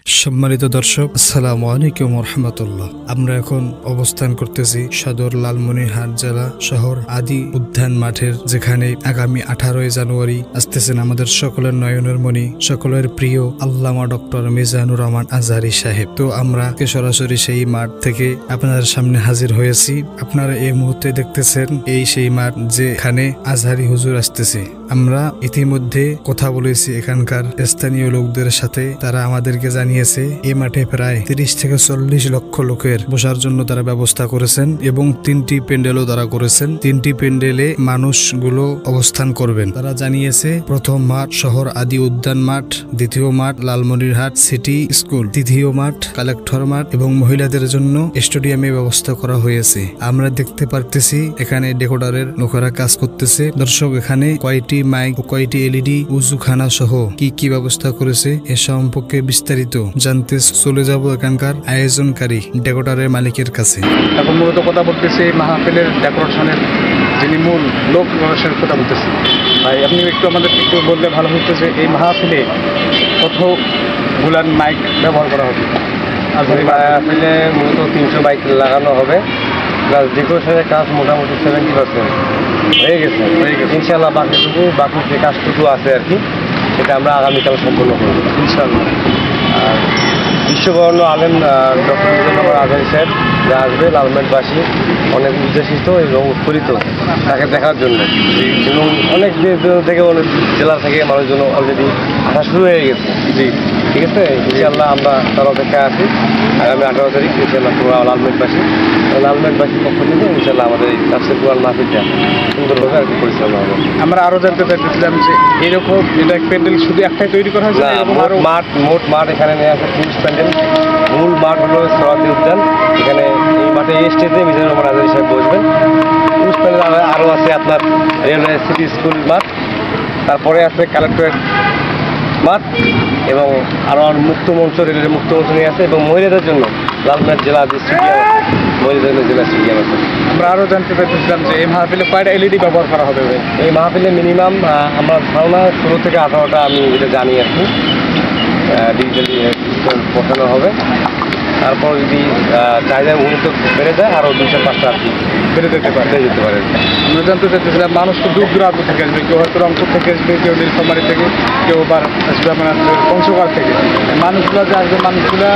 সম্মানিত দর্শক, আসসালামু আলাইকুম ওয়া রাহমাতুল্লাহ। আমরা এখন অবস্থান করতেছি সদর লালমনিরহাট জেলা শহর আদি উদ্যান মাঠের, যেখানে আগামী 18 জানুয়ারি আসতেছেন আমাদের সকলের নয়নের মণি, সকলের প্রিয় আল্লামা ডক্টর মিজানুর রহমান আজহারী সাহেব। তো আমরা সরাসরি সেই মাঠ থেকে আপনাদের সামনে হাজির হয়েছি। আপনারা এই মুহূর্তে দেখতেছেন এই সেই মাঠ যেখানে আজহারী হুজুর আসতেছে। আমরা ইতিমধ্যে কথা বলেছি এখানকার স্থানীয় লোকদের সাথে, তারা আমাদেরকে জানিয়েছে এই মাঠে প্রায় 30 থেকে 40 লক্ষ লোকের বসার জন্য তারা ব্যবস্থা করেছেন এবং 3টি প্যান্ডেলও তারা করেছেন। 3টি প্যান্ডেলে মানুষগুলো অবস্থান করবেন। তারা জানিয়েছে প্রথম মাঠ শহর আদি উদ্যান মাঠ, দ্বিতীয় মাঠ লালমনিরহাট সিটি স্কুল, তৃতীয় মাঠ কালেক্টর মাঠ এবং মহিলাদের জন্য স্টেডিয়ামে ব্যবস্থা করা হয়েছে। আমরা দেখতে পারতেছি এখানে ডেকোরেটরের লোকেরা কাজ করতেছে। দর্শক, এখানে কয়টি মাইক ও কয়টি এলইডি উজুখানা সহ কি কি ব্যবস্থা করেছে এ সম্পর্কে বিস্তারিত জানতে চলে যাব এখানকার আয়োজনকারী ডেকোরেটরের মালিকের কাছে। এখন মূলত কথা বলতেছি মাহফিলের ডেকোরেশনের যিনি মূল লোক মানুষের কথা বলতেছি। ভাই, আপনি একটু আমাদেরকে একটু বললে ভালো হতো যে এই মাহফিলে কতগুলান মাইক ব্যবহার করা হবে? মাহফিলে মূলত 300 মাইক লাগানো হবে, প্লাস ডেকোরেশনের কাজ মোটামুটি 70% হয়ে গেছে। ইনশাল্লাহ বাকি যে কাজটুকু আছে আর কি, সেটা আমরা আগামীকাল সম্পন্ন করব ইনশাল্লাহ। আর বিশ্ববরণ্য আলেম ডক্টর মিজানুর রহমান আজহারী সাহেব যা আসবে, লালমনিরহাটবাসী অনেক উদ্দেশিত এবং উৎফুল্লিত তাকে দেখার জন্য, এবং অনেক থেকে অনেক জেলা থেকে মানুষজন অলরেডি আসা শুরু হয়ে গেছে। জি, ঠিক আছে। ইনশাল্লাহ আমরা তার অপেক্ষায় আছি। আগামী 18 তারিখ ইনশাল্লাহ পুরো লালমনিরহাটবাসীর পক্ষ থেকে ইনশাল্লাহ আমাদের এই তাফসীর কুরআন মাহফিলটা সুন্দরভাবে আর কি পরিচালনা হবে। আমরা আরও জানতে চাইতেছিলাম যে এরকম এটা প্যান্ডেল শুধু একটাই তৈরি করা হয়েছে? মোট মাঠ এখানে নেওয়া আছে 30 প্যান্ডেল। মূল মাঠ হলো সরাদি উদ্যান। এখানে এই মাঠে এই স্টেজে মিজানুর রহমান আজহারী সাহেব বসবেন। 30 প্যান্ডেল আরও আছে আপনার রেলওয়ে সিটি স্কুল মাঠ, তারপরে আছে কালেক্টরেট মাঠ এবং আরও মুক্ত মঞ্চ, রেলের মুক্ত মঞ্চ নিয়ে আছে, এবং মহিলাদের জন্য লালমনিরহাট জেলা যে স্টেডিয়াম আছে, মহিলাদের জেলা স্টেডিয়াম আছে। আমরা আরও জানতে চাইতেছিলাম যে এই মাহফিলে কয়টা এলইডি ব্যবহার করা হবে? এই মাহফিলে মিনিমাম আমরা ধারণা 16 থেকে 18টা, আমি যেটা জানি আর কি, ডিজিটালি বসানো হবে। তারপর যদি চাহিদার মুহূর্তে বেড়ে যায় আরও 2-5টা আর কি বেড়ে যেতে পারে। আমরা জানতে চাইতেছিলাম মানুষ তো দূর দূরান্ত থেকে আসবে, কেউ হয়তো রংপুর থেকে আসবে, কেউ নীলফামারী থেকে, কেউ আবার আসবে আপনার পঞ্চগড় থেকে। মানুষগুলো যে আসবে, মানুষগুলা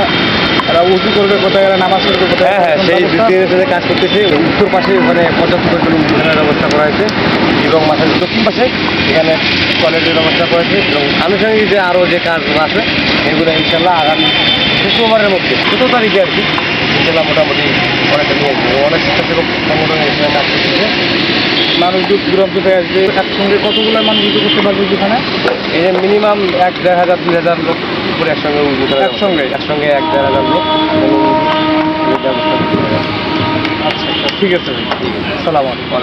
এরা উঁচু করবে কোথায়, এরা নামাজ পড়বে কোথায়? হ্যাঁ, সেই দ্বিতীয় সাথে কাজ করতেছি। উত্তর পাশে ওখানে পর্যাপ্ত পরিমাণ উদ্যানের ব্যবস্থা করা হয়েছে, এবং মাঠের দক্ষিণ পাশে এখানে টয়লেটের ব্যবস্থা করা হয়েছে, এবং আনুষঙ্গিক যে আরও যে কাজগুলো আছে এগুলো ইনশাল্লাহ আগামী শুক্রবারের মধ্যে 17 তারিখে আর কি ইনশাল্লাহ মোটামুটি অনেকটা নিয়ে আসবে। অনেক স্বেচ্ছাসেবক সংগঠন এখানে কাজ করতেছে। মানুষ দূর দূরান্ত থেকে আসবে। একসঙ্গে কতগুলো মানুষ উঁচু করতে পারবে যেখানে? এই যে মিনিমাম 1-1,500-2,000 লোক উপরে একসঙ্গে একসঙ্গে 1-1,500 লোক ব্যবস্থা। আচ্ছা, ঠিক আছে। আসসালামু আলাইকুম।